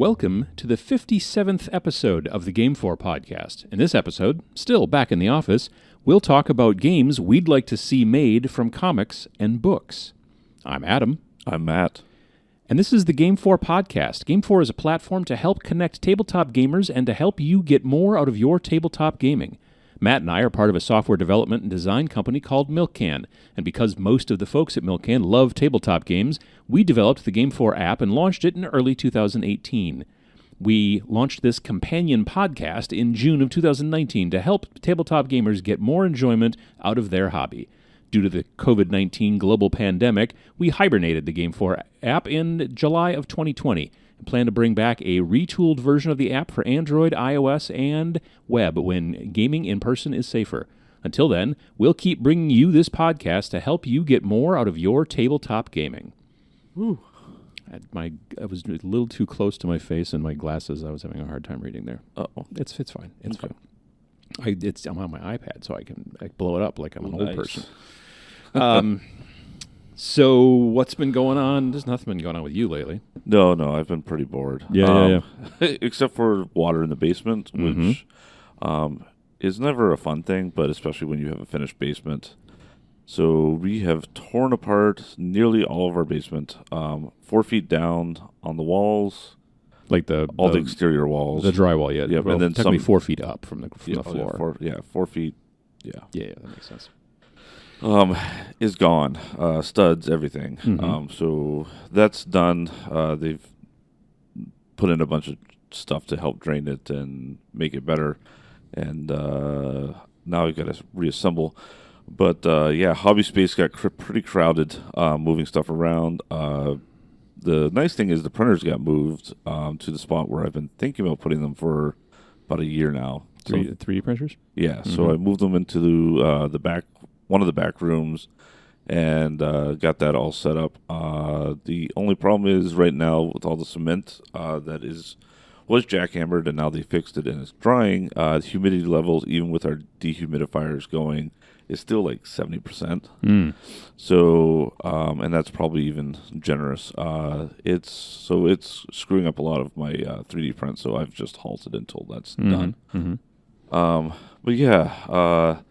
Welcome to the 57th episode of the GameFor Podcast. In this episode, still back in the office, we'll talk about games we'd like to see made from comics and books. I'm Adam. I'm Matt. And this is the GameFor Podcast. GameFor is a platform to help connect tabletop gamers and to help you get more out of your tabletop gaming. Matt and I are part of a software development and design company called MilkCan, and because most of the folks at MilkCan love tabletop games, we developed the GameFor app and launched it in early 2018. We launched this companion podcast in June of 2019 to help tabletop gamers get more enjoyment out of their hobby. Due to the COVID-19 global pandemic, we hibernated the GameFor app in July of 2020. Plan to bring back a retooled version of the app for Android, iOS, and web when gaming in person is safer. Until then, we'll keep bringing you this podcast to help you get more out of your tabletop gaming. Ooh. I was a little too close to my face and my glasses. I was having a hard time reading there. Uh-oh. It's fine. It's Okay. fine. I'm on my iPad, so I can blow it up like I'm an old person. So what's been going on? There's nothing been going on with you lately. No, I've been pretty bored. Yeah. Except for water in the basement, which is never a fun thing, but especially when you have a finished basement. So we have torn apart nearly all of our basement, 4 feet down on the walls, Like all the exterior walls, the drywall. Yeah, Yep, well, and then technically some, 4 feet up from the floor. 4 feet. Yeah, that makes sense. Is gone. Studs, everything. So that's done. They've put in a bunch of stuff to help drain it and make it better. And now we've got to reassemble. But hobby space got pretty crowded, moving stuff around. The nice thing is the printers got moved to the spot where I've been thinking about putting them for about a year now. 3D printers? Yeah, so I moved them into the back, one of the back rooms, and got that all set up. The only problem is right now with all the cement that was jackhammered, and now they fixed it and it's drying. The humidity levels, even with our dehumidifiers going, is still like 70%. So, and that's probably even generous. It's screwing up a lot of my 3D print, so I've just halted until that's done. But yeah,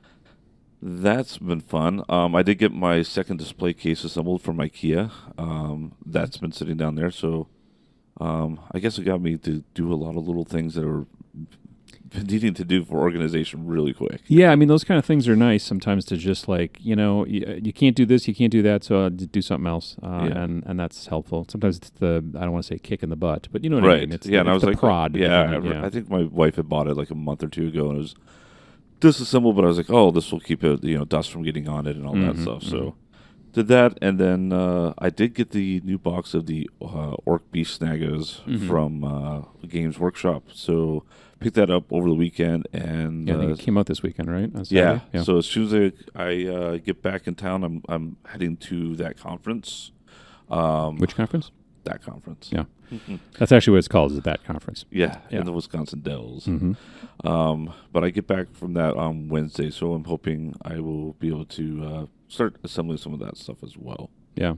that's been fun. I did get my second display case assembled from IKEA. That's been sitting down there, so I guess it got me to do a lot of little things that are needing to do for organization really quick. Yeah, I mean, those kind of things are nice sometimes to just like, you can't do this, you can't do that, so do something else, and that's helpful. Sometimes it's I don't want to say kick in the butt, but you know what I mean? It's and I was like, prod. I think my wife had bought it like a month or two ago, and it was disassembled, but I was like, oh, this will keep it, dust from getting on it and all that stuff. So did that, and then I did get the new box of the Orc Beast Snaggers from Games Workshop. So picked that up over the weekend, and I think it came out this weekend, right? Yeah. So as soon as I get back in town, I'm heading to that conference. Which conference? That conference. Yeah. That's actually what it's called, is that conference. Yeah, in the Wisconsin Dells. But I get back from that on Wednesday, so I'm hoping I will be able to start assembling some of that stuff as well. Yeah.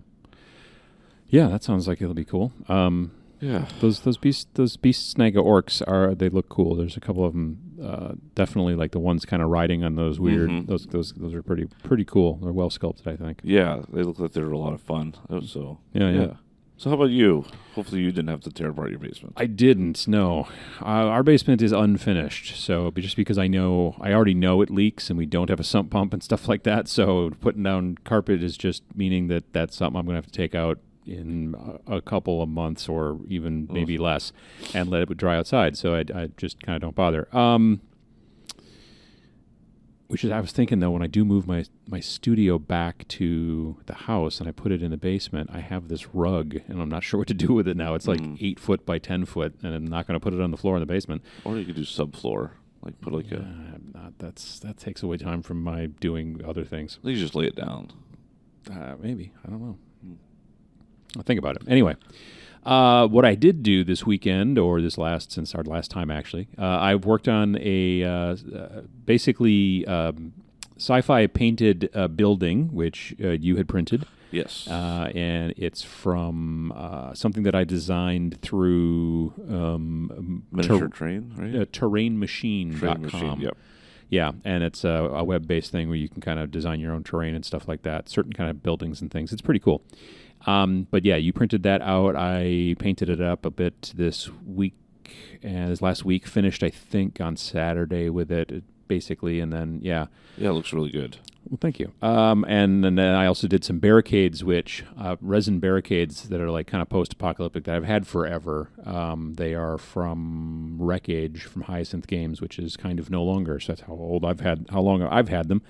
Yeah, that sounds like it'll be cool. Yeah. Those beast snagga orcs they look cool. There's a couple of them, definitely like the ones kind of riding on those weird. Those are pretty cool. They're well sculpted, I think. Yeah, they look like they're a lot of fun. So yeah. So how about you? Hopefully you didn't have to tear apart your basement. I didn't. No, our basement is unfinished. So just because I already know it leaks, and we don't have a sump pump and stuff like that. So putting down carpet is just meaning that that's something I'm going to have to take out in a couple of months or even maybe less, and let it dry outside. So I just kind of don't bother. I was thinking though, when I do move my studio back to the house and I put it in the basement, I have this rug and I'm not sure what to do with it now. It's like 8 foot by 10 foot, and I'm not going to put it on the floor in the basement. Or you could do subfloor, like put like that takes away time from my doing other things. You just lay it down. Maybe, I don't know. I'll think about it. Anyway, what I did do this weekend, or since our last time actually, I've worked on a basically sci-fi painted building, which you had printed. Yes. And it's from something that I designed through Miniature Train, right? terrainmachine.com. Train Machine, yep. Yeah, and it's a web-based thing where you can kind of design your own terrain and stuff like that, certain kind of buildings and things. It's pretty cool. But yeah, you printed that out. I painted it up a bit this week, and this last week, finished, I think, on Saturday with it, basically, and then, yeah. Yeah, it looks really good. Well, thank you. And then I also did some barricades, which resin barricades that are like kind of post-apocalyptic that I've had forever. They are from Wreckage from Hyacinth Games, which is kind of no longer. So that's how long I've had them.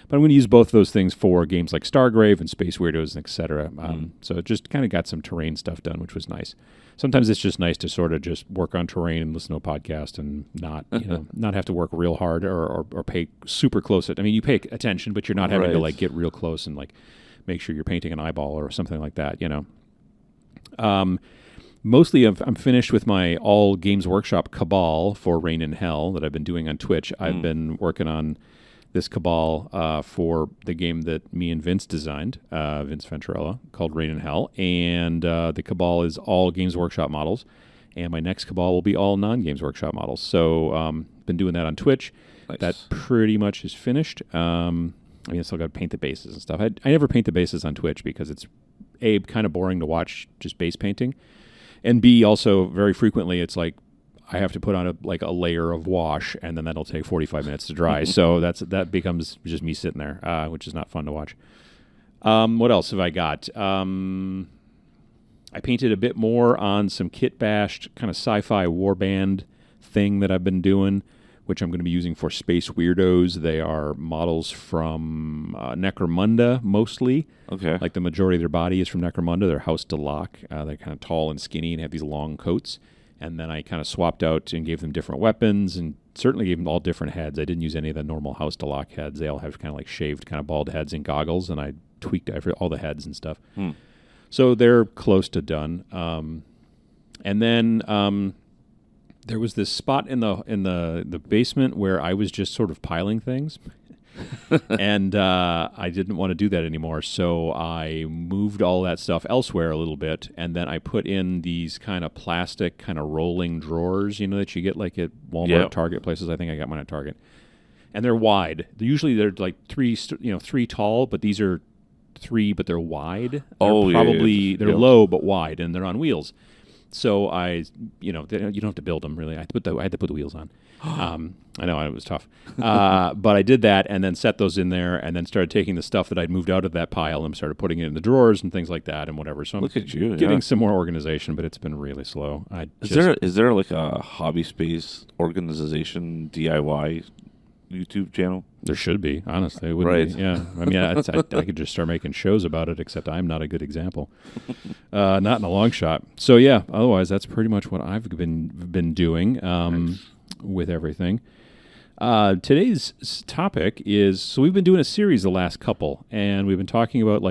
But I'm going to use both those things for games like Stargrave and Space Weirdos, etc. So it just kind of got some terrain stuff done, which was nice. Sometimes it's just nice to sort of just work on terrain and listen to a podcast and not, not have to work real hard or pay super close. I mean, you pay attention, but you're not having to like get real close and like make sure you're painting an eyeball or something like that. Mostly, I'm finished with my all Games Workshop cabal for Rain in Hell that I've been doing on Twitch. I've been working on this cabal for the game that me and Vince designed, Vince Venturella, called Rain in Hell. And the cabal is all Games Workshop models. And my next cabal will be all non-Games Workshop models. So been doing that on Twitch. Nice. That pretty much is finished. I still got to paint the bases and stuff. I never paint the bases on Twitch because it's, A, kind of boring to watch just base painting. And B, also, very frequently, it's like, I have to put on a layer of wash, and then that'll take 45 minutes to dry. So that becomes just me sitting there, which is not fun to watch. What else have I got? I painted a bit more on some kit-bashed kind of sci-fi warband thing that I've been doing, which I'm going to be using for Space Weirdos. They are models from Necromunda, mostly. Okay. Like the majority of their body is from Necromunda. They're House Delac. They're kind of tall and skinny and have these long coats. And then I kind of swapped out and gave them different weapons and certainly gave them all different heads. I didn't use any of the normal House Delac heads. They all have kind of like shaved, kind of bald heads and goggles, and I tweaked all the heads and stuff. So they're close to done. And then there was this spot in the basement where I was just sort of piling things. And I didn't want to do that anymore, so I moved all that stuff elsewhere a little bit, and then I put in these kind of plastic, kind of rolling drawers, that you get like at Walmart, Target places. I think I got mine at Target, and they're wide. Usually they're like three tall, but these are 3, but they're wide. They're low but wide, and they're on wheels. So you don't have to build them really. I had to put the wheels on. I know it was tough, but I did that and then set those in there, and then started taking the stuff that I'd moved out of that pile and started putting it in the drawers and things like that and whatever. So I'm getting some more organization, but it's been really slow. Is there like a hobby space organization DIY YouTube channel? There should be, honestly. It wouldn't be. Yeah. I mean, I could just start making shows about it, except I'm not a good example. Not in a long shot. So, yeah, otherwise, that's pretty much what I've been doing with everything. Today's topic is, so we've been doing a series the last couple, and we've been talking about,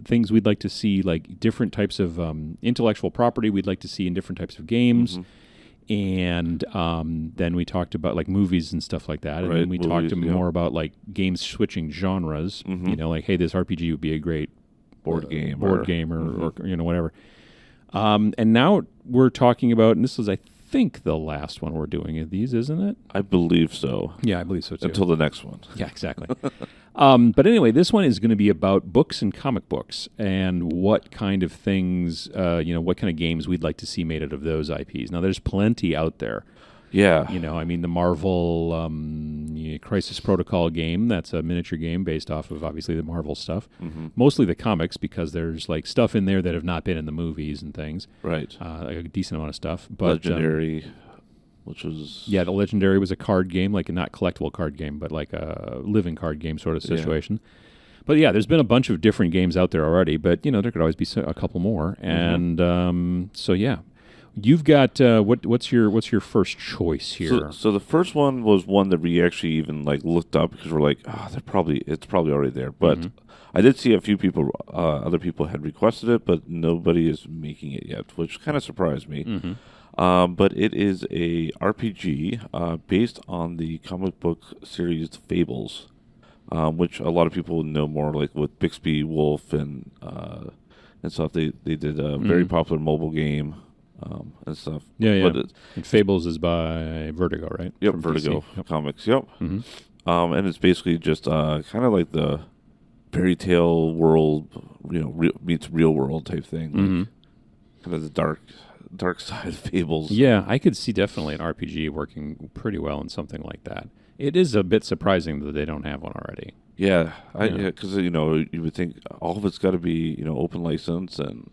things we'd like to see, like different types of intellectual property we'd like to see in different types of games. And then we talked about like movies and stuff like that, and then we talked more about like games switching genres. Like, hey, this RPG would be a great board game or whatever. And now we're talking about, and this is I think the last one we're doing of these, isn't it? I believe so. Yeah, I believe so too. Until the next one. Yeah, exactly. But anyway, this one is going to be about books and comic books and what kind of things, what kind of games we'd like to see made out of those IPs. Now, there's plenty out there. Yeah. The Marvel Crisis Protocol game, that's a miniature game based off of, obviously, the Marvel stuff. Mostly the comics, because there's, like, stuff in there that have not been in the movies and things. Right. Like a decent amount of stuff. But, Legendary, which was... Yeah, the Legendary was a card game, like a not collectible card game, but like a living card game sort of situation. Yeah. But, yeah, there's been a bunch of different games out there already, but, there could always be a couple more. And so, yeah. You've got what's your first choice here? So the first one was one that we actually even looked up because we're like, it's probably already there. But I did see a few people, other people had requested it, but nobody is making it yet, which kind of surprised me. But it is a RPG based on the comic book series Fables which a lot of people know more like with Bixby Wolf and stuff. They did a very popular mobile game and stuff. Yeah, yeah. But and Fables is by Vertigo, right? Yep, From Vertigo DC. Yep. Comics. Yep. Mm-hmm. And it's basically just kind of like the fairy tale world, meets real world type thing. Mm-hmm. Kind of the dark side of Fables. Yeah, I could see definitely an RPG working pretty well in something like that. It is a bit surprising that they don't have one already. Yeah, because you would think all of it's got to be open license and.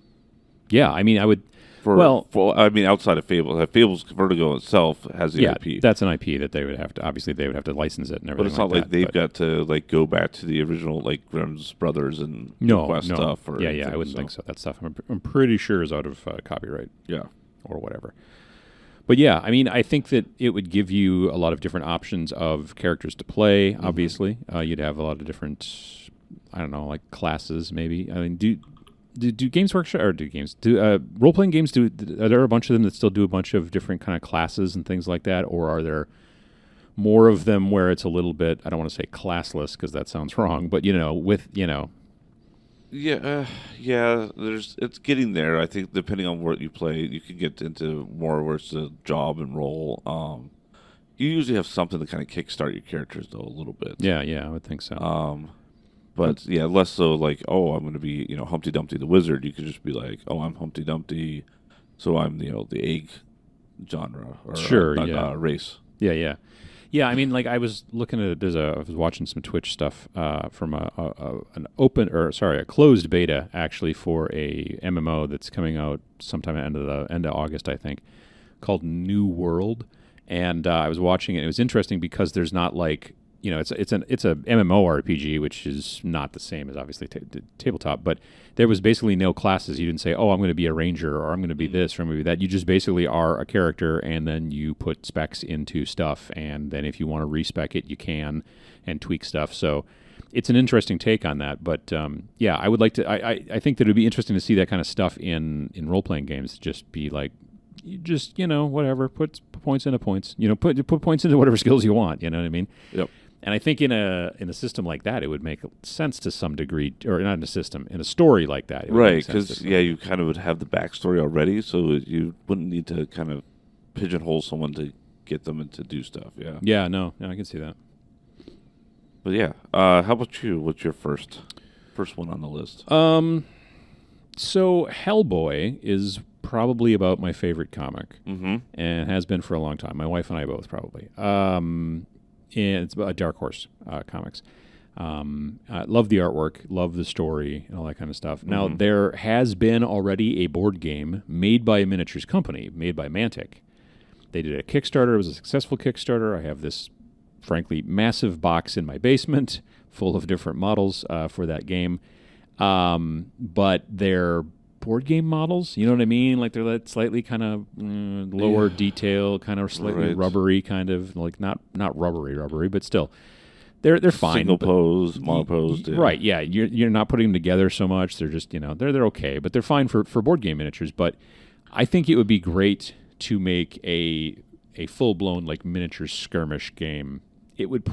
Yeah, I mean, I would. Outside of Fables, Fables Vertigo itself has the IP. That's an IP that they would have to. Obviously, they would have to license it and everything. But it's not like they've got to go back to the original Grimm's Brothers and Quest stuff. Or I wouldn't think so. That stuff I'm pretty sure is out of copyright. Yeah, or whatever. But yeah, I mean, I think that it would give you a lot of different options of characters to play. Obviously, you'd have a lot of different, I don't know, like classes maybe. I mean, do Games Workshop or do role playing games are there a bunch of them that still do a bunch of different kind of classes and things like that, or are there more of them where it's a little bit, I don't want to say classless because that sounds wrong, but it's getting there. I think depending on what you play, you can get into more where it's a job and role. You usually have something to kind of kickstart your characters though a little bit. Yeah, I would think so. But less so I'm going to be, Humpty Dumpty the Wizard. You could just be like, oh, I'm Humpty Dumpty, so I'm, the egg genre or race. Yeah. Yeah, I mean, like I was looking at I was watching some Twitch stuff from a closed beta actually for a MMO that's coming out sometime at the end of August, I think, called New World, and I was watching it. It was interesting because there's not it's a MMORPG, which is not the same as obviously tabletop, but there was basically no classes. You didn't say, oh, I'm going to be a ranger, or I'm going to be this, or I'm going to be that. You just basically are a character, and then you put specs into stuff, and then if you want to respec it, you can, and tweak stuff. So it's an interesting take on that. But I would like to. I think that it would be interesting to see that kind of stuff in role-playing games. Just be like, whatever, put points into points. Put points into whatever skills you want. You know what I mean? Yep. And I think in a system like that, it would make sense to some degree, or not in a system, in a story like that. Right, because, you kind of would have the backstory already, so you wouldn't need to kind of pigeonhole someone to get them to do stuff, yeah. Yeah, no, I can see that. But yeah, how about you? What's your first one on the list? So Hellboy is probably about my favorite comic, and has been for a long time. My wife and I both probably. And it's about Dark Horse Comics. I love the artwork, love the story, and all that kind of stuff. Now, there has been already a board game made by a miniatures company, made by Mantic. They did a Kickstarter. It was a successful Kickstarter. I have this, frankly, massive box in my basement full of different models for that game. But they're board game models, you know what I mean? Like they're that slightly kind of lower detail, kind of slightly rubbery, kind of like not rubbery, but still, they're fine. Single pose, monoposed, right? Yeah, you're not putting them together so much. They're just they're okay, but they're fine for board game miniatures. But I think it would be great to make a full blown miniature skirmish game. It would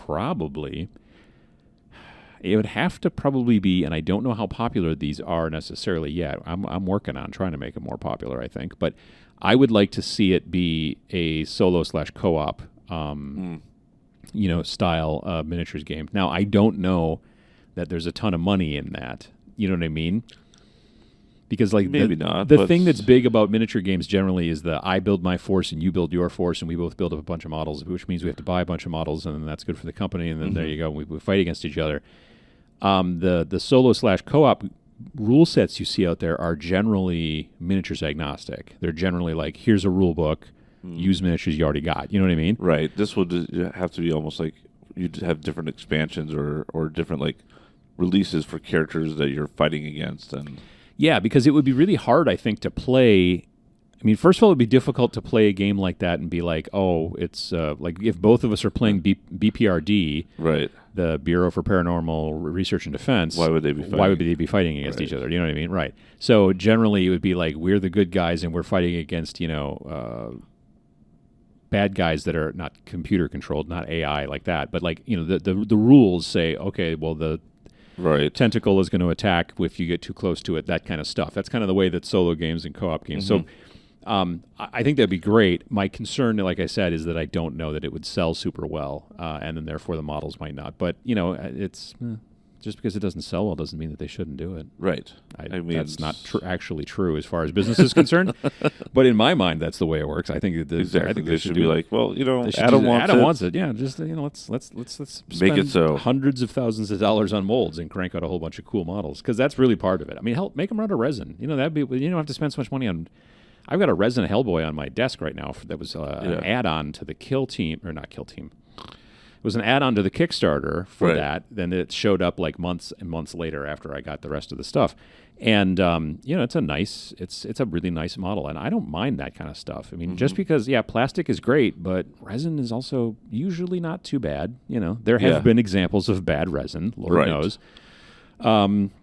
have to probably be, and I don't know how popular these are necessarily yet. I'm working on trying to make it more popular, I think. But I would like to see it be a solo/co-op, style miniatures game. Now, I don't know that there's a ton of money in that. You know what I mean? Because maybe not. The thing that's big about miniature games generally is I build my force and you build your force, and we both build up a bunch of models, which means we have to buy a bunch of models, and then that's good for the company, and then there you go. We fight against each other. The solo/co-op rule sets you see out there are generally miniatures agnostic. They're generally like, here's a rule book, use miniatures you already got. You know what I mean? Right. This would have to be almost like you'd have different expansions or different releases for characters that you're fighting against. And yeah, because it would be really hard, I think, to play. I mean, first of all, it would be difficult to play a game like that and be like, oh, it's like if both of us are playing BPRD, right? The Bureau for Paranormal Research and Defense. Why would they be fighting against each other? You know what I mean? Right. So generally, it would be like we're the good guys and we're fighting against bad guys that are not computer controlled, not AI like that, but like, the rules say, okay, well, the tentacle is going to attack if you get too close to it, that kind of stuff. That's kind of the way that solo games and co-op games. So I think that'd be great. My concern, like I said, is that I don't know that it would sell super well, and then therefore the models might not. But, it's just because it doesn't sell well doesn't mean that they shouldn't do it. Right. I mean, that's not actually true as far as business is concerned. But in my mind, that's the way it works. I think exactly. I think they should be like, well, Adam wants it. Yeah, just let's spend make it so. hundreds of thousands of dollars on molds and crank out a whole bunch of cool models, because that's really part of it. I mean, hell, make them run a resin. That'd be, you don't have to spend so much money on. I've got a resin Hellboy on my desk right now that was an add-on to the Kill Team, or not Kill Team. It was an add-on to the Kickstarter for that. Then it showed up like months and months later after I got the rest of the stuff. And it's a really nice model, and I don't mind that kind of stuff. I mean, just because plastic is great, but resin is also usually not too bad. There have been examples of bad resin, Lord knows.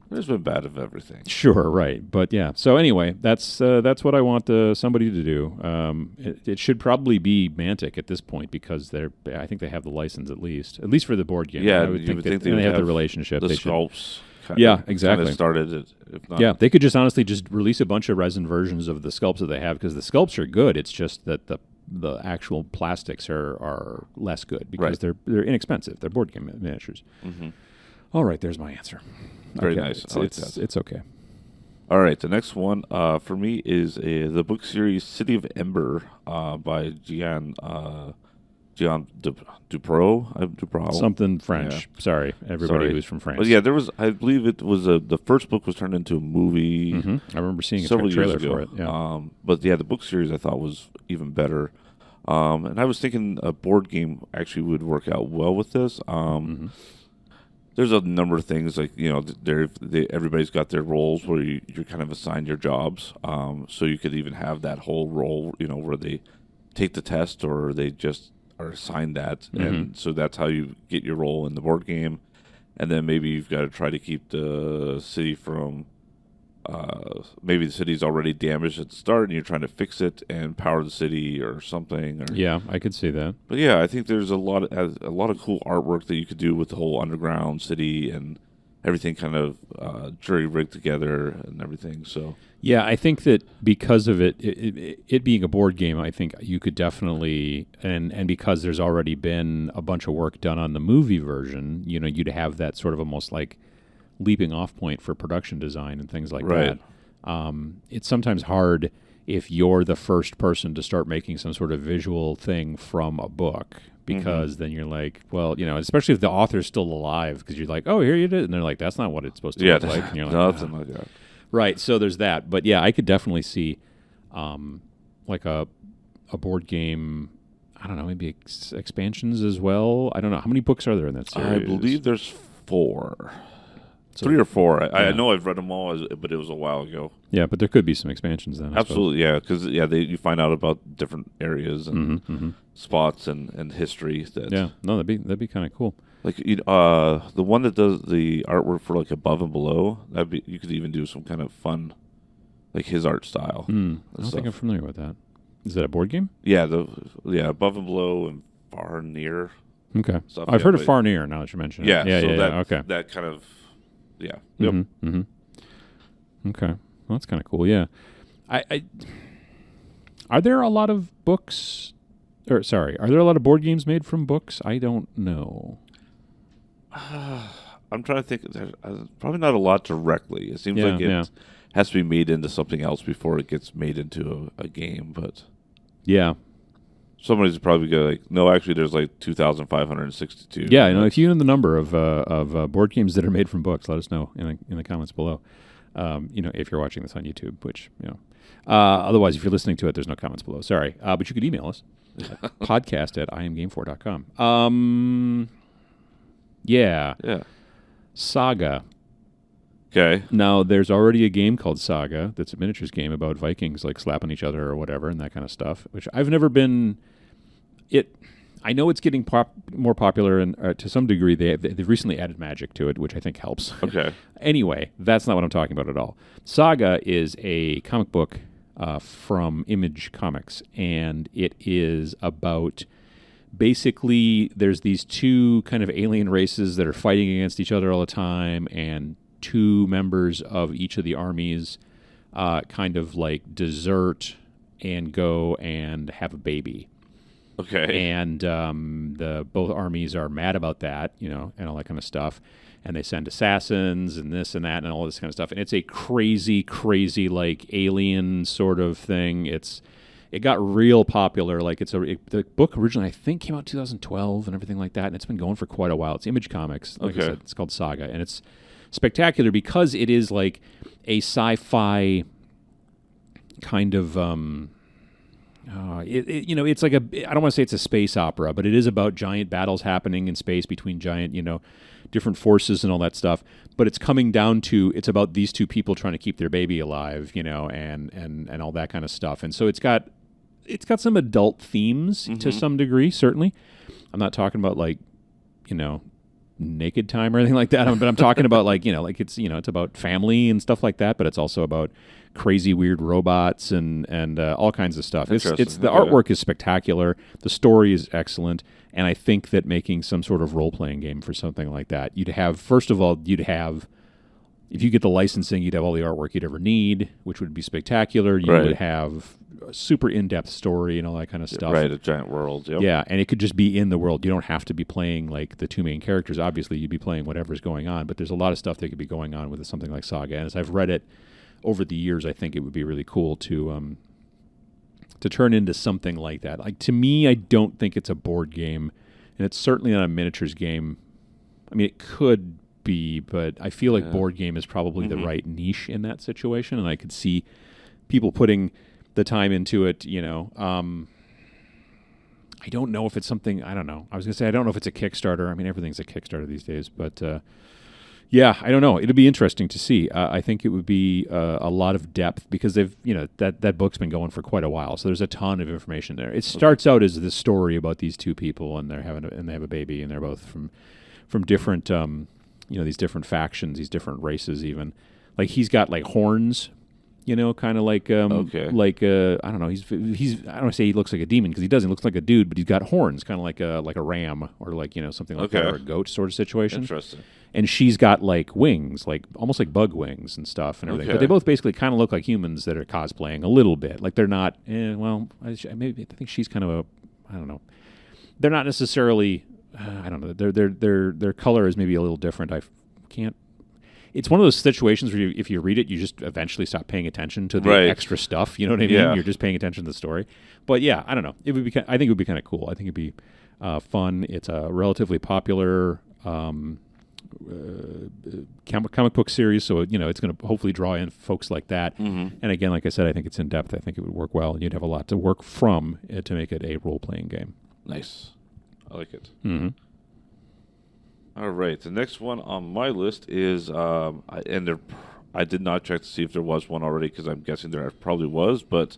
There's been bad of everything. Sure, right, but yeah. So anyway, that's what I want somebody to do. It should probably be Mantic at this point, because I think they have the license at least for the board game. Yeah, I would think they have the relationship. The sculpts. Exactly. Started it. If not. They could just honestly just release a bunch of resin versions of the sculpts that they have, because the sculpts are good. It's just that the actual plastics are less good because they're inexpensive. They're board game miniatures. Mm-hmm. All right, there's my answer. Very nice. It's okay. All right, the next one for me is the book series City of Ember by Gian Dupro. Something French. Yeah. Sorry, everybody who's from France. But yeah, there was. I believe it was the first book was turned into a movie. Mm-hmm. I remember seeing a several trailer years ago. for it. Yeah. But yeah, the book series I thought was even better. And I was thinking a board game actually would work out well with this. There's a number of things like everybody's got their roles where you're kind of assigned your jobs. So you could even have that whole role, where they take the test or they just are assigned that, and so that's how you get your role in the board game. And then maybe you've got to try to keep the city from. Maybe the city's already damaged at the start, and you're trying to fix it and power the city or something. Yeah, I could see that. But yeah, I think there's a lot of cool artwork that you could do with the whole underground city and everything kind of jury rigged together and everything. So yeah, I think that because of it being a board game, I think you could definitely and because there's already been a bunch of work done on the movie version, you'd have that sort of almost like leaping off point for production design and things like that. It's sometimes hard if you're the first person to start making some sort of visual thing from a book, because then you're like, well, especially if the author's still alive, because you're like, oh, here you did, and they're like, that's not what it's supposed to look like. And you're like, nothing like that. Right. So there's that. But yeah, I could definitely see like a board game. I don't know, maybe expansions as well. I don't know. How many books are there in that series? I believe there's 4. 3 or 4. I know I've read them all, but it was a while ago. Yeah, but there could be some expansions then. Absolutely, yeah, because you find out about different areas and spots and history. That'd be kind of cool. Like the one that does the artwork for like Above and Below, you could even do some kind of fun, like his art style. I don't think I'm familiar with that. Is that a board game? Yeah, Above and Below and Far and Near. Okay, I've heard of Far Near now that you mention it. Yeah, okay, that kind of. Yeah. Yep. Okay. Well, that's kind of cool. Yeah. Are there a lot of books? Are there a lot of board games made from books? I don't know. I'm trying to think. There's probably not a lot directly. It seems like it has to be made into something else before it gets made into a game. But yeah. Somebody's probably go like, no, actually, there's like 2,562. Yeah, if you know the number of board games that are made from books, let us know in the comments below. If you're watching this on YouTube, which otherwise, if you're listening to it, there's no comments below. Sorry, but you could email us podcast@iamgamefor.com. Yeah. Saga. Okay. Now, there's already a game called Saga that's a miniatures game about Vikings like slapping each other or whatever and that kind of stuff, which I've never been... I know it's getting more popular, and to some degree they've recently added magic to it, which I think helps. Okay. Anyway, that's not what I'm talking about at all. Saga is a comic book from Image Comics, and it is about basically there's these two kind of alien races that are fighting against each other all the time, and two members of each of the armies kind of like desert and go and have a baby. Okay. And both armies are mad about that, and all that kind of stuff. And they send assassins and this and that and all this kind of stuff. And it's a crazy, crazy like alien sort of thing. It got real popular. Like the book originally I think came out in 2012 and everything like that. And it's been going for quite a while. It's Image Comics. Like I said, it's called Saga, and it's spectacular because it is like a sci-fi kind of. It's like I don't want to say it's a space opera, but it is about giant battles happening in space between giant, different forces and all that stuff. But it's coming down to it's about these two people trying to keep their baby alive, and all that kind of stuff. And so it's got some adult themes to some degree, certainly. I'm not talking about like, naked time or anything like that, but I'm talking about like it's about family and stuff like that. But it's also about crazy weird robots and all kinds of stuff. It's the artwork is spectacular, the story is excellent, and I think that making some sort of role-playing game for something like that, if you get the licensing, you'd have all the artwork you'd ever need, which would be spectacular. You would have a super in-depth story and all that kind of stuff. Right, a giant world. Yep. Yeah, and it could just be in the world. You don't have to be playing like the two main characters. Obviously, you'd be playing whatever's going on, but there's a lot of stuff that could be going on with something like Saga. And as I've read it over the years, I think it would be really cool to turn into something like that. Like, to me, I don't think it's a board game, and it's certainly not a miniatures game. I mean, it could be, but I feel like board game is probably the right niche in that situation, and I could see people putting the time into it. I don't know if it's something. I don't know. I was going to say I don't know if it's a Kickstarter. I mean, everything's a Kickstarter these days, but yeah, I don't know. It'll be interesting to see. I think it would be a lot of depth because they've, that book's been going for quite a while, so there's a ton of information there. It starts out as this story about these two people, and they have a baby, and they're both from different, these different factions, these different races, even. Like he's got like horns, kind of like I don't know. He's I don't want to say he looks like a demon because he doesn't. He looks like a dude, but he's got horns, kind of like a ram or like something like that, or a goat sort of situation. Interesting. And she's got like wings, like almost like bug wings and stuff and everything. But they both basically kind of look like humans that are cosplaying a little bit. Like they're not. I think she's kind of I don't know. They're not necessarily. I don't know. Their color is maybe a little different. I can't. It's one of those situations where if you read it, you just eventually stop paying attention to the extra stuff. You know what I mean? Yeah. You're just paying attention to the story. But yeah, I don't know. I think it would be kind of cool. I think it'd be fun. It's a relatively popular comic book series, so it's going to hopefully draw in folks like that. And again, like I said, I think it's in depth. I think it would work well, and you'd have a lot to work from to make it a role playing game. Nice, I like it. Mm-hmm. All right, the next one on my list is, I did not check to see if there was one already because I'm guessing there probably was, but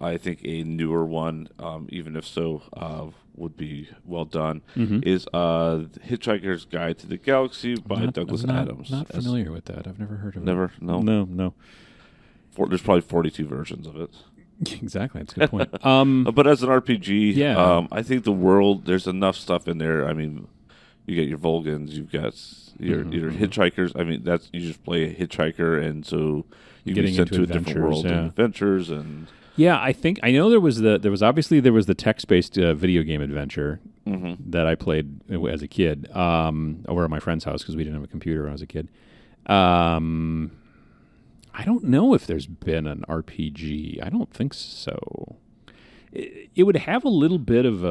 I think a newer one, even if so, would be well done, is Hitchhiker's Guide to the Galaxy by Douglas Adams. Not familiar with that. I've never heard of it. Never? No? No. There's probably 42 versions of it. Exactly, that's a good point. But as an RPG, I think the world, there's enough stuff in there. I mean, you get your Vulgans, you've got your hitchhikers. I mean, you just play a hitchhiker, and so you get sent to a different world and adventures. And yeah, I know there was the text-based video game adventure that I played as a kid over at my friend's house because we didn't have a computer when I was a kid. I don't know if there's been an RPG. I don't think so. It would have a little bit of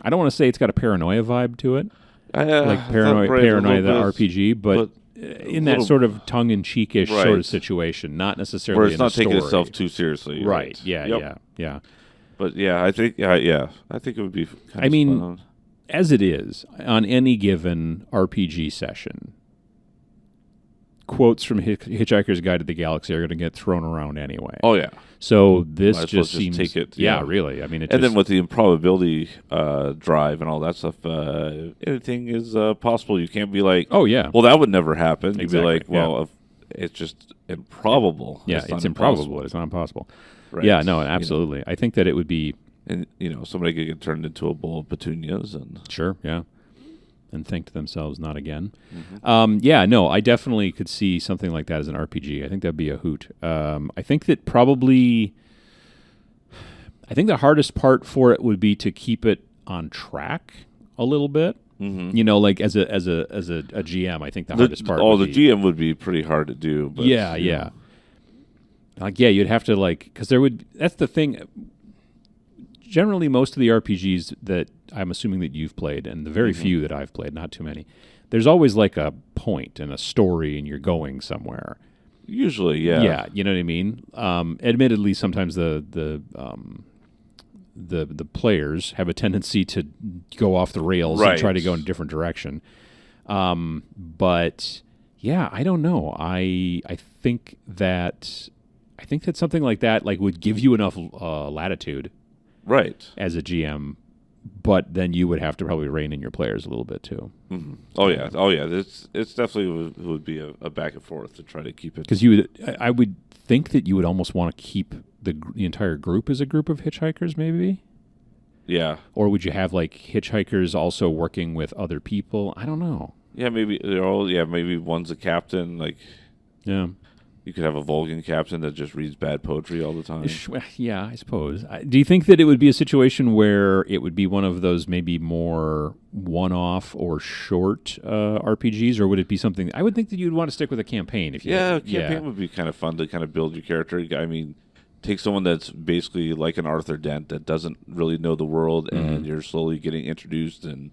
I don't want to say it's got a paranoia vibe to it, like paranoia the RPG, but in that sort of tongue-in-cheekish sort of situation, not necessarily where it's not taking itself too seriously. Right? Yeah. But yeah, I think it would be. Fun. As it is on any given RPG session, quotes from Hitchhiker's Guide to the Galaxy are going to get thrown around anyway. Oh yeah. So this just seems take it. Yeah, really. I mean, then with the improbability drive and all that stuff, anything is possible. You can't be like, oh yeah, well that would never happen. You'd be like, well, it's just improbable. Yeah, it's improbable. It's not impossible. Right. Yeah, no, absolutely. I think that it would be... And, somebody could get turned into a bowl of petunias. And Sure, yeah. And think to themselves, not again. Mm-hmm. Yeah, no, I definitely could see something like that as an RPG. I think that'd be a hoot. I think that probably... I think the hardest part for it would be to keep it on track a little bit. Mm-hmm. Like as a GM, I think the hardest part. The GM would be pretty hard to do. But, yeah. You'd have to because there would. That's the thing. Generally, most of the RPGs that I'm assuming that you've played, and the very few that I've played, not too many, there's always a point and a story, and you're going somewhere. Usually, yeah. Yeah, you know what I mean. Admittedly, sometimes the players have a tendency to go off the rails and try to go in a different direction. But yeah, I don't know. I think that something like that would give you enough latitude, right, as a GM. But then you would have to probably rein in your players a little bit too. Mm-hmm. Oh yeah. It's definitely would be a back and forth to try to keep it. Because I would think that you would almost want to keep the entire group as a group of hitchhikers, maybe. Yeah. Or would you have hitchhikers also working with other people? I don't know. Yeah, maybe they're all. Yeah, maybe one's a captain. Yeah. You could have a Vulcan captain that just reads bad poetry all the time. Yeah, I suppose. Do you think that it would be a situation where it would be one of those maybe more one-off or short RPGs, or would it be something... I would think that you'd want to stick with a campaign. If you campaign would be kind of fun to kind of build your character. I mean, take someone that's basically like an Arthur Dent that doesn't really know the world, and you're slowly getting introduced and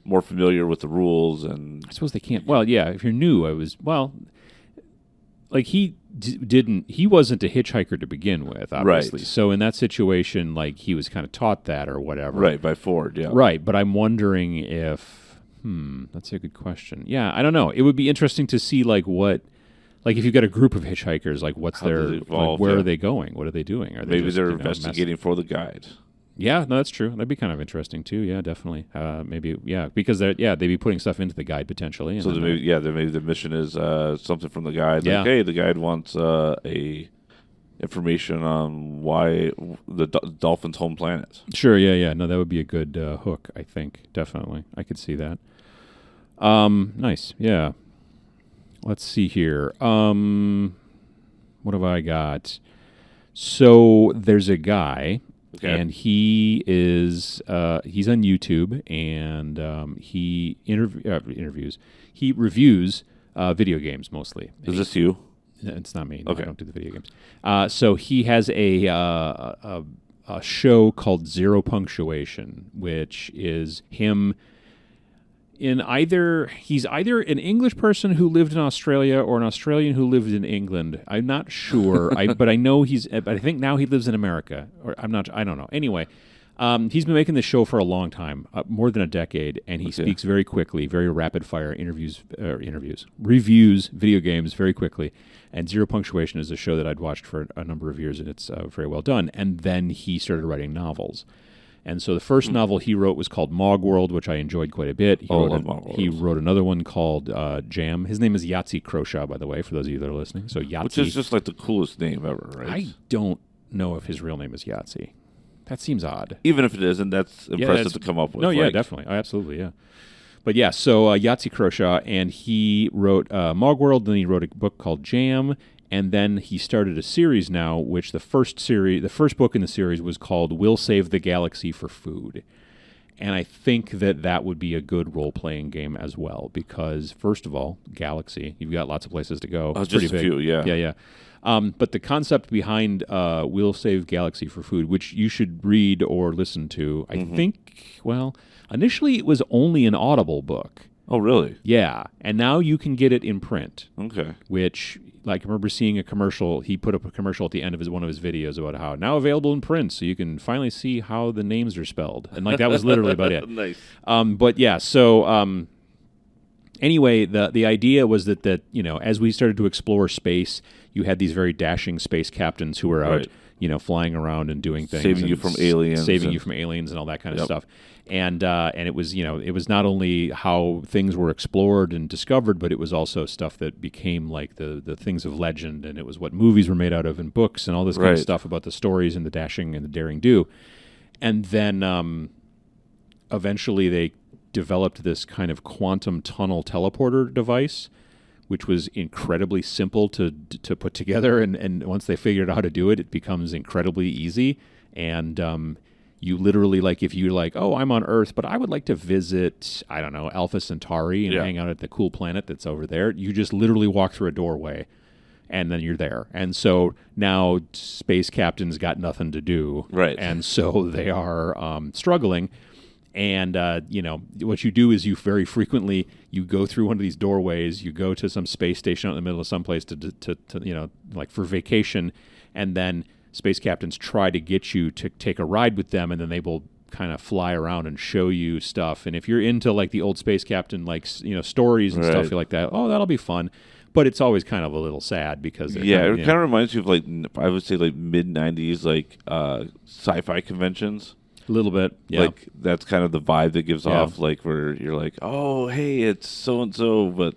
more familiar with the rules. And I suppose they can't... Well, yeah, if you're new, he wasn't a hitchhiker to begin with, obviously. Right. So in that situation, he was kind of taught that or whatever. Right, by Ford, yeah. Right, but I'm wondering if... that's a good question. Yeah, I don't know. It would be interesting to see, what... if you've got a group of hitchhikers, what's their... where are they going? What are they doing? Are they Maybe they're investigating for the guide. Yeah, no, that's true. That'd be kind of interesting too. Yeah, definitely. Because they'd be putting stuff into the guide potentially. And so maybe the mission is something from the guide. Hey, the guide wants information on why the dolphin's home planet. Sure. Yeah. No, that would be a good hook. I think definitely. I could see that. Nice. Yeah. Let's see here. What have I got? So there's a guy. Okay. And he is he's on YouTube, and he interviews. He reviews video games mostly. Is this you? It's not me. Okay. I don't do the video games. So he has a show called Zero Punctuation, which is him. He's either an English person who lived in Australia or an Australian who lived in England. I'm not sure, but I know but I think now he lives in America, or I don't know. Anyway, he's been making this show for a long time, more than a decade, and he speaks very quickly, very rapid fire reviews video games very quickly. And Zero Punctuation is a show that I'd watched for a number of years, and it's very well done. And then he started writing novels. And so the first novel he wrote was called Mogworld, which I enjoyed quite a bit. He wrote another one called Jam. His name is Yahtzee Croshaw, by the way, for those of you that are listening. So Yahtzee, which is just the coolest name ever, right? I don't know if his real name is Yahtzee. That seems odd. Even if it isn't, that's impressive to come up with. No, yeah, definitely. Oh, absolutely, yeah. But yeah, so Yahtzee Croshaw, and he wrote Mogworld, then he wrote a book called Jam, and then he started a series now, which the first book in the series was called We'll Save the Galaxy for Food. And I think that would be a good role-playing game as well, because, first of all, Galaxy, you've got lots of places to go. It's just a few, yeah. Yeah. But the concept behind We'll Save Galaxy for Food, which you should read or listen to, I think, initially it was only an Audible book. Oh, really? Yeah. And now you can get it in print. Okay. Which... I remember seeing a commercial. He put up a commercial at the end of one of his videos about how now available in print, so you can finally see how the names are spelled. And that was literally about it. Nice. But yeah, so anyway, the idea was that as we started to explore space, you had these very dashing space captains who were out, flying around and doing things, saving you from aliens, and all that kind of stuff. And it was it was not only how things were explored and discovered, but it was also stuff that became like the things of legend, and it was what movies were made out of and books and all this kind of stuff about the stories and the dashing and the daring do. And then eventually they developed this kind of quantum tunnel teleporter device, which was incredibly simple to put together. And once they figured out how to do it, it becomes incredibly easy. And you literally, like, if you're like, oh, I'm on Earth, but I would like to visit, I don't know, Alpha Centauri and hang out at the cool planet that's over there, you just literally walk through a doorway, and then you're there. And so now space captains got nothing to do. Right. And so they are struggling. And, what you do is you very frequently, you go through one of these doorways, you go to some space station out in the middle of someplace to like for vacation, and then space captains try to get you to take a ride with them, and then they will kind of fly around and show you stuff. And if you're into like the old space captain, like, stories and stuff like that, oh, that'll be fun. But it's always kind of a little sad because it kind of reminds you of, like, I would say, like mid-90s, like sci-fi conventions. A little bit, yeah. Like, that's kind of the vibe that gives off, like, where you're like, oh, hey, it's so-and-so, but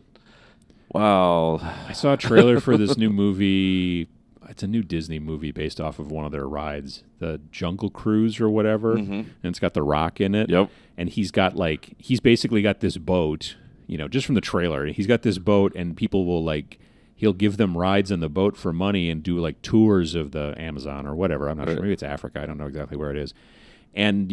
wow. I saw a trailer for this new movie. It's a new Disney movie based off of one of their rides, the Jungle Cruise or whatever, and it's got The Rock in it. Yep. And he's basically got this boat, just from the trailer. He's got this boat, and people will, like, he'll give them rides on the boat for money and do, like, tours of the Amazon or whatever. I'm not sure. Maybe it's Africa. I don't know exactly where it is. And,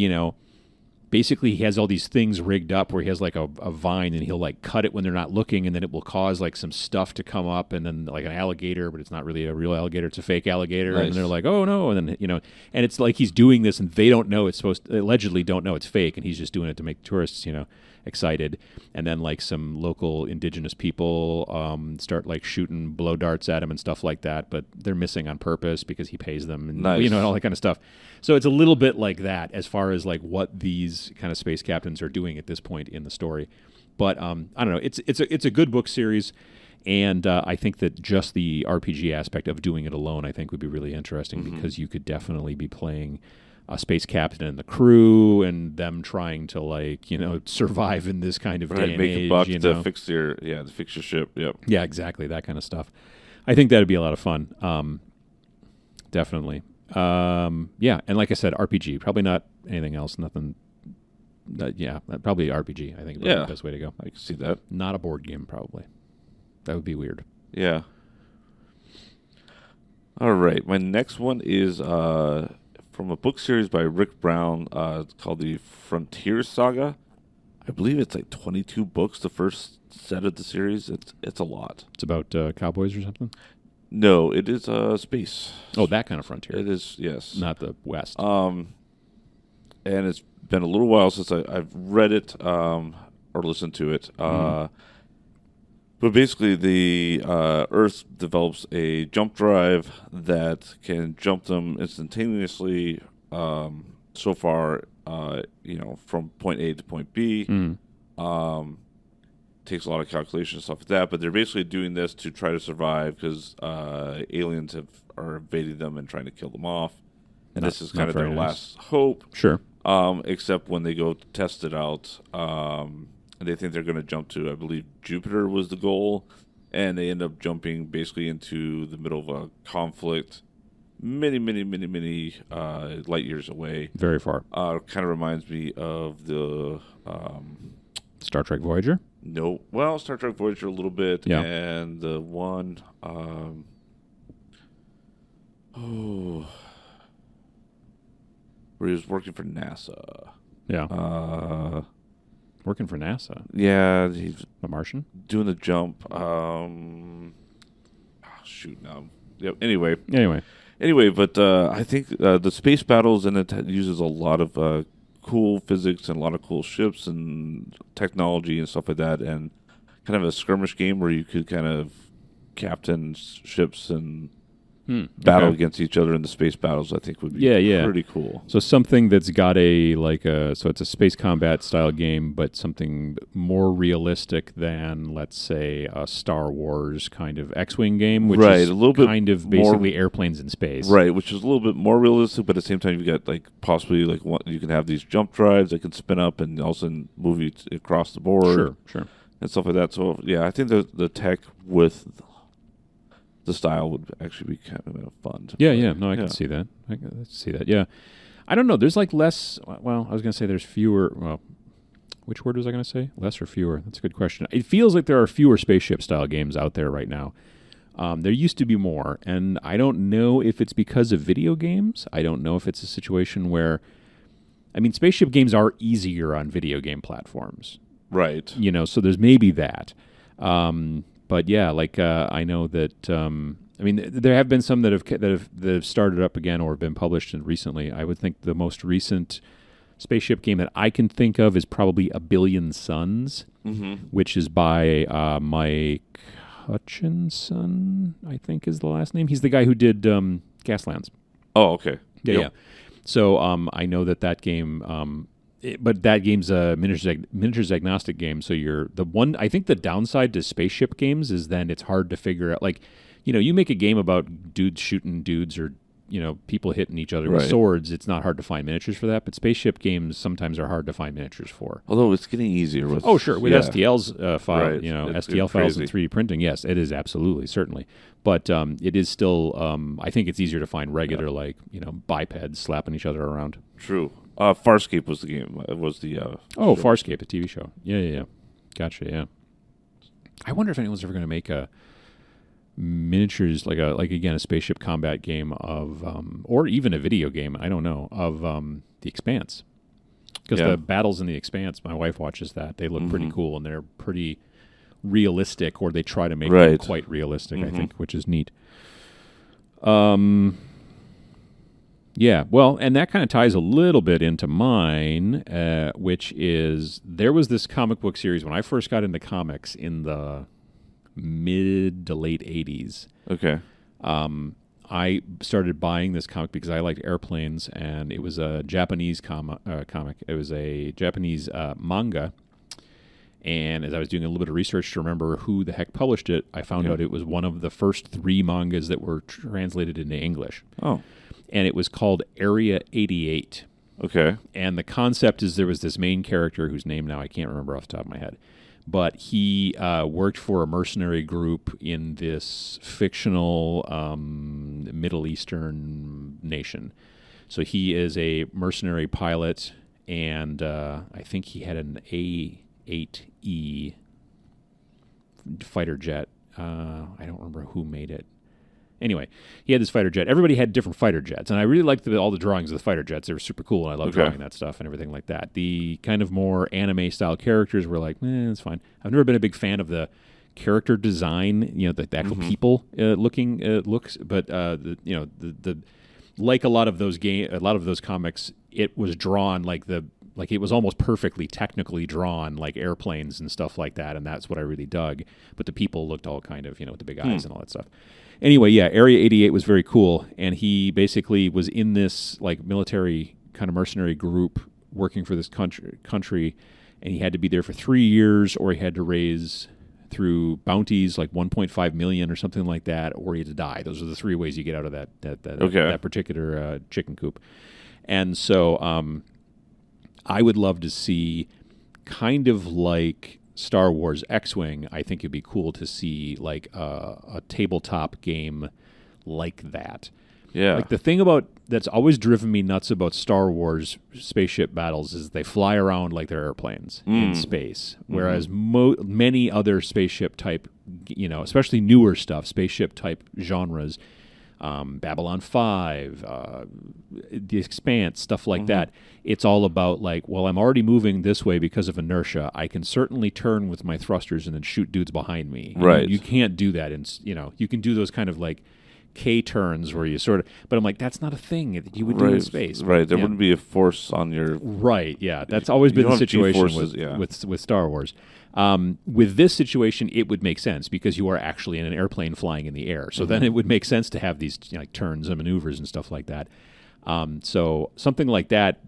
basically he has all these things rigged up where he has like a vine, and he'll like cut it when they're not looking, and then it will cause like some stuff to come up, and then like an alligator, but it's not really a real alligator, it's a fake alligator. Nice. And they're like, oh no, and then and it's like he's doing this, and they don't know allegedly don't know it's fake, and he's just doing it to make tourists excited. And then like some local indigenous people start like shooting blow darts at him and stuff like that, but they're missing on purpose because he pays them, and nice. And all that kind of stuff. So it's a little bit like that as far as like what these kind of space captains are doing at this point in the story. But I don't know, it's a good book series, and I think that just the RPG aspect of doing it alone, I think, would be really interesting, because you could definitely be playing a space captain and the crew, and them trying to like survive in this kind of day and make age, a buck to fix your ship. Yep. Yeah, exactly, that kind of stuff. I think that'd be a lot of fun. Definitely. Yeah, and like I said, RPG, probably not anything else. Nothing. Probably RPG. I think would be the best way to go. I can see that. Not a board game, probably. That would be weird. Yeah. All right, my next one is from a book series by Rick Brown. It's called the Frontier Saga. I believe it's like 22 books. The first set of the series. It's a lot. It's about cowboys or something. No, it is space. Oh, that kind of frontier. It is, yes. Not the West. And it's been a little while since I've read it or listened to it. But basically, the Earth develops a jump drive that can jump them instantaneously so far, from point A to point B. Takes a lot of calculation and stuff like that, but they're basically doing this to try to survive because aliens are invading them and trying to kill them off, and this is kind of their last hope. Sure. Except when they go to test it out, and they think they're going to jump to, I believe Jupiter was the goal, and they end up jumping basically into the middle of a conflict many light years away. Very far. Kind of reminds me of the Star Trek Voyager? No. Well, Star Trek Voyager a little bit. Yeah. And the one... where he was working for NASA. Yeah. Working for NASA? Yeah. He's a Martian? Doing the jump. Shoot, now. Yep. Anyway, but I think the space battles in it uses a lot of... cool physics and a lot of cool ships and technology and stuff like that, and kind of a skirmish game where you could kind of captain ships and battle against each other in the space battles, I think would be pretty cool. So something that's got so it's a space combat style game, but something more realistic than, let's say, a Star Wars kind of X-Wing game, which is a little bit kind of basically airplanes in space. Right, which is a little bit more realistic, but at the same time, you got possibly you can have these jump drives that can spin up and also move you across the board. Sure. And stuff like that. So, yeah, I think the tech with the style would actually be kind of fun. No, I can see that. Yeah. I don't know. There's less, well, I was going to say there's fewer, well, which word was I going to say? Less or fewer? That's a good question. It feels like there are fewer spaceship-style games out there right now. There used to be more, and I don't know if it's because of video games. I don't know if it's a situation where, spaceship games are easier on video game platforms. Right. So there's maybe that. But yeah, I know that there have been some that have started up again or have been published recently. I would think the most recent spaceship game that I can think of is probably A Billion Suns, which is by Mike Hutchinson, I think is the last name. He's the guy who did Gaslands. Oh, okay. Yeah. So I know that game. But that game's a miniatures agnostic game. So I think the downside to spaceship games is then it's hard to figure out. You make a game about dudes shooting dudes or people hitting each other with swords. It's not hard to find miniatures for that. But spaceship games sometimes are hard to find miniatures for. Although it's getting easier with STL's file, right. STL files and 3D printing. Yes, it is absolutely certainly. But it is still. I think it's easier to find regular bipeds slapping each other around. True. Farscape was the game. It was the show. Farscape, a TV show. Yeah. Gotcha. Yeah. I wonder if anyone's ever going to make a miniatures a spaceship combat game of or even a video game. I don't know of The Expanse, because the battles in The Expanse. My wife watches that. They look pretty cool and they're pretty realistic, or they try to make them quite realistic. I think, which is neat. Yeah, well, and that kind of ties a little bit into mine, which is there was this comic book series when I first got into comics in the mid to late 80s. Okay. I started buying this comic because I liked airplanes, and it was a Japanese comic. It was a Japanese manga. And as I was doing a little bit of research to remember who the heck published it, I found out it was one of the first 3 mangas that were translated into English. Oh. And it was called Area 88. Okay. And the concept is there was this main character whose name now I can't remember off the top of my head. But he worked for a mercenary group in this fictional Middle Eastern nation. So he is a mercenary pilot, and I think he had an A-8E fighter jet. I don't remember who made it. Anyway, he had this fighter jet. Everybody had different fighter jets, and I really liked all the drawings of the fighter jets. They were super cool, and I loved drawing that stuff and everything like that. The kind of more anime-style characters were it's fine. I've never been a big fan of the character design, the actual people looking looks, but the like a lot of those comics, it was drawn like it was almost perfectly technically drawn, like airplanes and stuff like that, and that's what I really dug. But the people looked all kind of, with the big eyes and all that stuff. Anyway, yeah, Area 88 was very cool, and he basically was in this military kind of mercenary group working for this country, and he had to be there for 3 years, or he had to raise through bounties like 1.5 million or something like that, or he had to die. Those are the 3 ways you get out of that particular chicken coop. And so I would love to see, kind of like Star Wars X-Wing, I think it'd be cool to see a tabletop game like that. Yeah. The thing that's always driven me nuts about Star Wars spaceship battles is they fly around like they're airplanes in space, whereas many other spaceship type, especially newer stuff, spaceship type genres, Babylon 5, The Expanse, stuff like that. It's all about I'm already moving this way because of inertia. I can certainly turn with my thrusters and then shoot dudes behind me. Right. You can't do that. You can do those kind of K turns where you sort of. But I'm like, that's not a thing that you would do in space. Right. There Yeah. wouldn't be a force on your. Right. Yeah. That's always You been the don't have situation G-forces, with Star Wars. With this situation, it would make sense because you are actually in an airplane flying in the air. So then it would make sense to have these like turns and maneuvers and stuff like that. So something like that.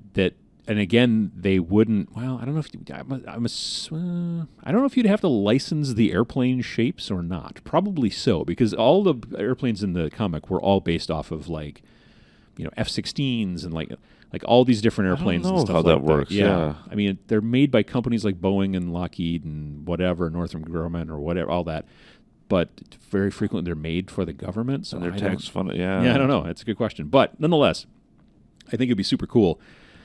And again, they wouldn't. Well, I don't know if I don't know if you'd have to license the airplane shapes or not. Probably so, because all the airplanes in the comic were all based off of like, F-16s and like all these different airplanes. I don't know and stuff how like that works. Yeah. I mean, they're made by companies like Boeing and Lockheed and whatever, Northrop Grumman or whatever, all that. But very frequently, they're made for the government. So And they're tax funded. Yeah. Yeah, I don't know. It's a good question, but nonetheless, I think it'd be super cool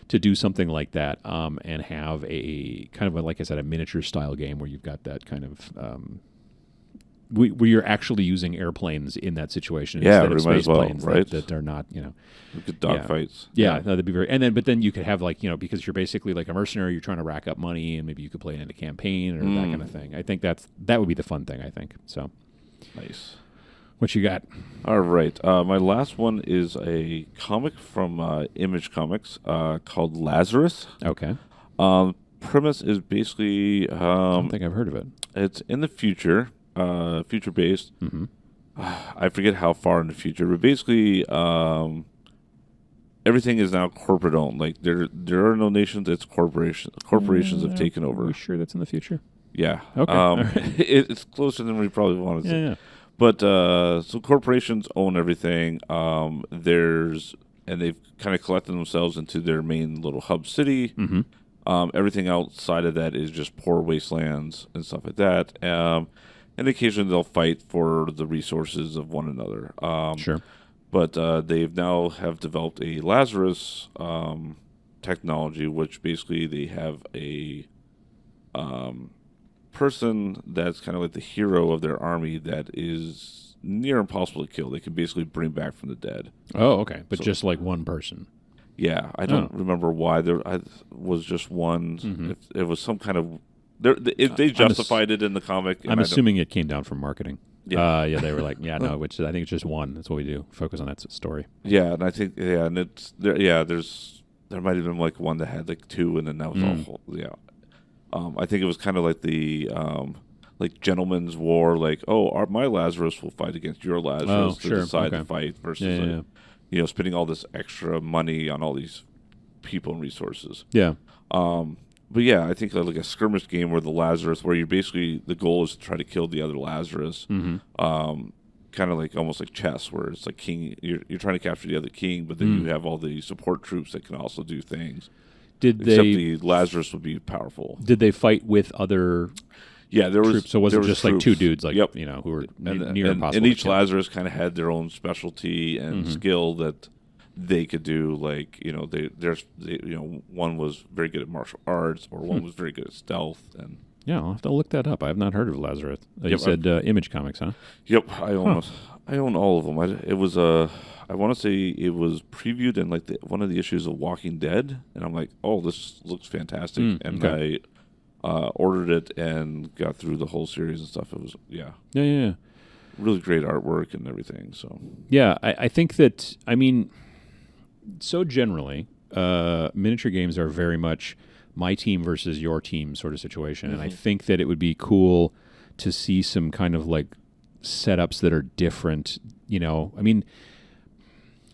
to do something like that and have a kind of like I said, a miniature style game where you've got that kind of where you're actually using airplanes in that situation instead of space planes right? that are not, Good dogfights. Yeah, no, that'd be very. But then you could have like because you're basically like a mercenary, you're trying to rack up money, and maybe you could play it in a campaign or that kind of thing. I think that would be the fun thing. I think so. Nice. What you got? All right. My last one is a comic from Image Comics called Lazarus. Okay. Premise is basically I don't think I've heard of it. it's in the future, future based. Mm-hmm. I forget how far in the future, but basically everything is now corporate owned. Like there are no nations; it's corporations. Corporations have taken over. Are you sure that's in the future? Yeah. Okay. All right. It's closer than we probably wanted to. Yeah. But so corporations own everything. And they've kind of collected themselves into their main little hub city. Mm-hmm. Everything outside of that is just poor wastelands and stuff like that. And occasionally they'll fight for the resources of one another. Sure. But they've now have developed a Lazarus technology, which basically they have a person that's kind of like the hero of their army that is near impossible to kill. They can basically bring back from the dead. Oh, okay. But just like one person. Yeah, I don't remember why there was just one. Mm-hmm. If it was some kind of, they justified it in the comic. I'm assuming it came down from marketing. Yeah. They were like, no, which I think it's just one. That's what we do. Focus on that story. Yeah, and I think and it's there. Yeah, there might have been like one that had like two, and then that was all whole. Yeah. I think it was kind of like the like gentleman's war, like, my Lazarus will fight against your Lazarus to decide to fight versus spending all this extra money on all these people and resources. Yeah. But yeah, I think like a skirmish game where where you're basically the goal is to try to kill the other Lazarus. Mm-hmm. Kind of like almost like chess, where it's like king. You're trying to capture the other king, but then you have all the support troops that can also do things. Except the Lazarus would be powerful. Did they fight with other? Yeah, there was troops. So it wasn't just troops. like two dudes, like yep. who were and, near impossible. And each to kill. Lazarus kind of had their own specialty and skill that they could do. Like one was very good at martial arts, or one was very good at stealth. And yeah, I'll have to look that up. I have not heard of Lazarus. You Yep, said Image Comics, huh? Yep, I own all of them. It was I want to say it was previewed in like one of the issues of Walking Dead, and I'm like, oh, this looks fantastic, and okay. I ordered it and got through the whole series and stuff. It was Yeah. really great artwork and everything. So yeah, I think that so generally, miniature games are very much my team versus your team sort of situation, and I think that it would be cool to see some kind of like setups that are different.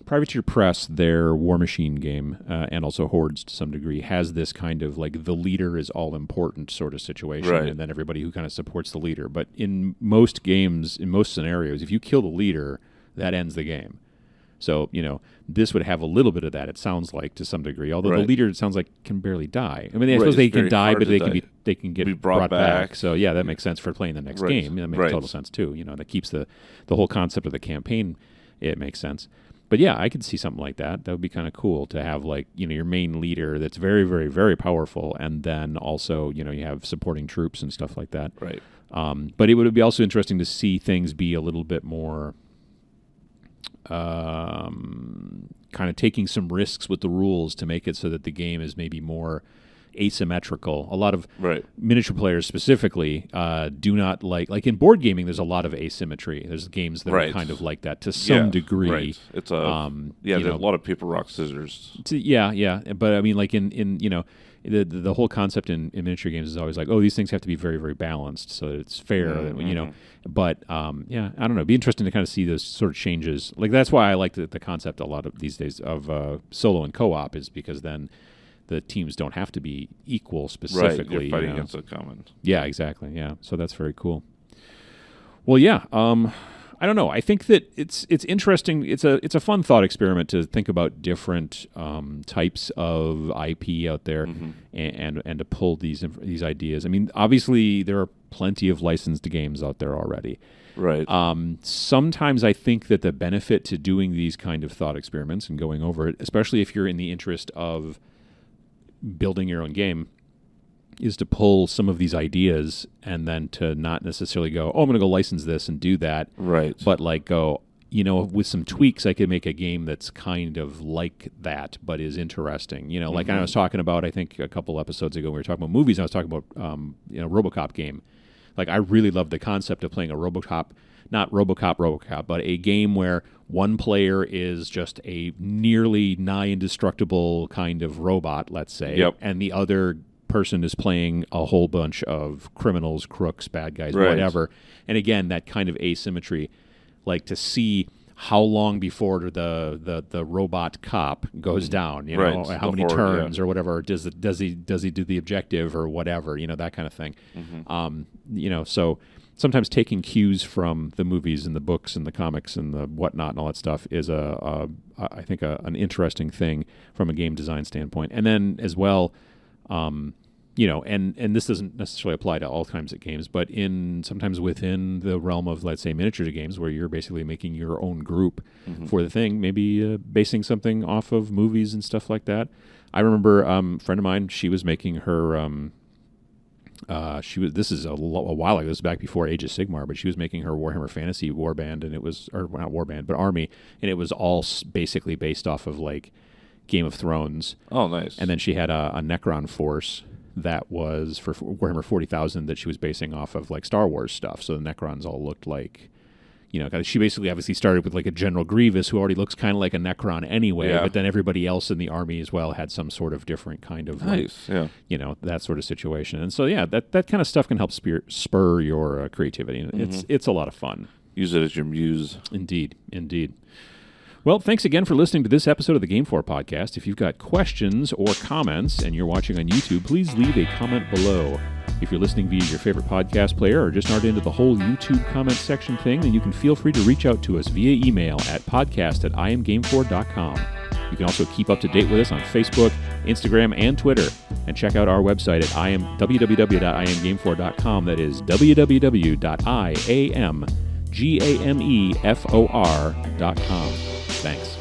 Privateer Press, their War Machine game, and also Hordes to some degree, has this kind of like the leader is all important sort of situation, right. and then everybody who kind of supports the leader. But in most games, in most scenarios, if you kill the leader, that ends the game. So, this would have a little bit of that, it sounds like, to some degree. Although the leader, it sounds like, can barely die. I mean, I suppose they can die, but they can get brought back. So, yeah, that makes sense for playing the next game. That makes total sense, too. That keeps the whole concept of the campaign, it makes sense. But, yeah, I could see something like that. That would be kind of cool to have, like, your main leader that's very, very, very powerful, and then also, you have supporting troops and stuff like that. Right. But it would be also interesting to see things be a little bit more... kind of taking some risks with the rules to make it so that the game is maybe more asymmetrical. A lot of Right. miniature players specifically do not like in board gaming. There's a lot of asymmetry. There's games that are Right. kind of like that to some degree. Right. It's a you there's know, a lot of paper, rock, scissors. yeah. But I mean, like in the whole concept in miniature games is always like, oh, these things have to be very, very balanced so that it's fair. But I don't know. It'd be interesting to kind of see those sort of changes. Like that's why I like the concept a lot of these days of solo and co-op is because then the teams don't have to be equal specifically. Right, you're fighting against a common. Yeah, exactly. Yeah, so that's very cool. Well, yeah. I don't know. I think that it's interesting. It's a fun thought experiment to think about different types of IP out there and to pull these ideas. I mean, obviously there are plenty of licensed games out there already. Right. Sometimes I think that the benefit to doing these kind of thought experiments and going over it, especially if you're in the interest of building your own game, is to pull some of these ideas and then to not necessarily go, oh, I'm going to go license this and do that. Right. But like go, with some tweaks, I could make a game that's kind of like that, but is interesting. Like I was talking about, I think a couple episodes ago, we were talking about movies, and I was talking about, RoboCop game. Like I really love the concept of playing a not RoboCop, but a game where one player is just a nearly nigh indestructible kind of robot, let's say, and the other person is playing a whole bunch of criminals, crooks, bad guys, whatever. And again, that kind of asymmetry, like to see how long before the robot cop goes down, how many turns or whatever, does he do the objective or whatever, that kind of thing. So sometimes taking cues from the movies and the books and the comics and the whatnot and all that stuff is I think an interesting thing from a game design standpoint. And then as well, and this doesn't necessarily apply to all kinds of games, but sometimes within the realm of, let's say, miniature games, where you're basically making your own group for the thing, maybe basing something off of movies and stuff like that. I remember a friend of mine, she was making her. This is a while ago. This is back before Age of Sigmar, but she was making her Warhammer Fantasy Warband, and it was, or not Warband, but Army, and it was all basically based off of like Game of Thrones. Oh, nice. And then she had a Necron force that was for Warhammer 40,000 that she was basing off of like Star Wars stuff. So the Necrons all looked like, she basically obviously started with like a General Grievous who already looks kind of like a Necron anyway, but then everybody else in the army as well had some sort of different kind of, that sort of situation. And so, that kind of stuff can help spur your creativity. It's a lot of fun. Use it as your muse. Indeed. Well, thanks again for listening to this episode of the GameFor Podcast. If you've got questions or comments and you're watching on YouTube, please leave a comment below. If you're listening via your favorite podcast player or just aren't into the whole YouTube comment section thing, then you can feel free to reach out to us via email at podcast@iamgamefor.com. You can also keep up to date with us on Facebook, Instagram, and Twitter, and check out our website at www.iamgamefor.com. That is www.iamgamefor.com. Thanks.